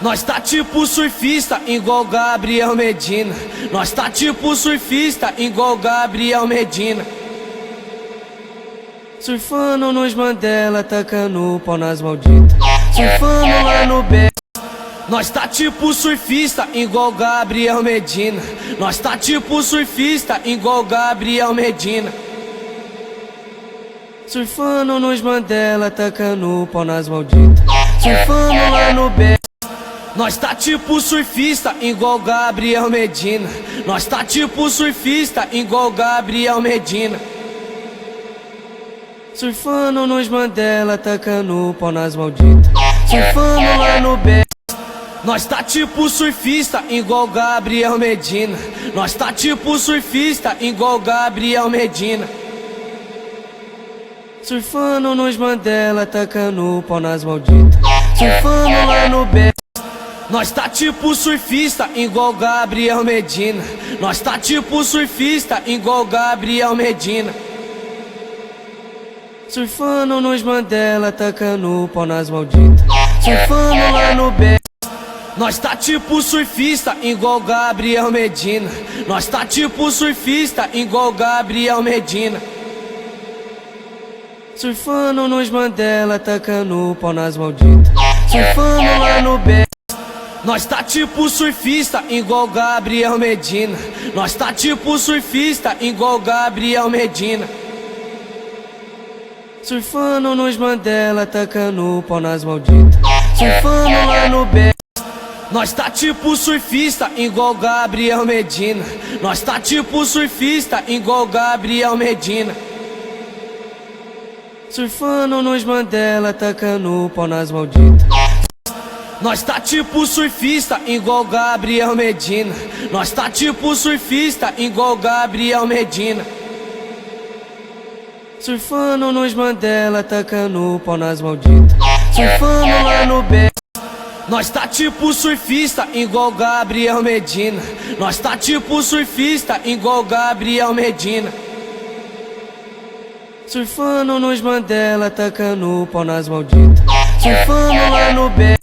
Nós tá tipo surfista, igual Gabriel Medina. Nós tá tipo surfista, igual Gabriel Medina. Surfando nos Mandela, tacando o pau nas malditas. Surfando lá no beco. Nós tá tipo surfista, igual Gabriel Medina. Nós tá tipo surfista, igual Gabriel Medina. Surfando nos Mandela, tacando o pau nas malditas. Surfando lá no beco. Nós tá tipo surfista, igual Gabriel Medina. Nós tá tipo surfista, igual Gabriel Medina. Surfando nos Mandela, tacando o pau nas malditas. Surfando lá no beco. Nós tá tipo surfista, igual Gabriel Medina. Nós tá tipo surfista, igual Gabriel Medina. Surfando nos Mandela, tacando o pau nas malditas. Surfando lá no beco. Nós tá tipo surfista, igual Gabriel Medina. Nós tá tipo surfista, igual Gabriel Medina. Surfando nos Mandela, tacando o pau nas malditas. Surfando lá no beco. Nós tá tipo surfista, igual Gabriel Medina. Nós tá tipo surfista, igual Gabriel Medina. Surfando nos Mandela, tacando o pau nas malditas. Surfando lá no beco. Nós tá tipo surfista, igual Gabriel Medina. Nós tá tipo surfista, igual Gabriel Medina. Surfando nos Mandela, tacando o pau nas malditas. Surfando lá no beco. Nós tá tipo surfista, igual Gabriel Medina. Nós tá tipo surfista, igual Gabriel Medina. Surfando nos Mandela, tacando o pau nas malditas. Nós tá tipo surfista, igual Gabriel Medina. Nós tá tipo surfista, igual Gabriel Medina. Surfando nos Mandela, tacando o pau nas malditas. Surfando lá no beco. Nós tá tipo surfista, igual Gabriel Medina. Nós tá tipo surfista, igual Gabriel Medina. Surfando nos Mandela, tacando o pau nas malditas. Surfando lá no beco.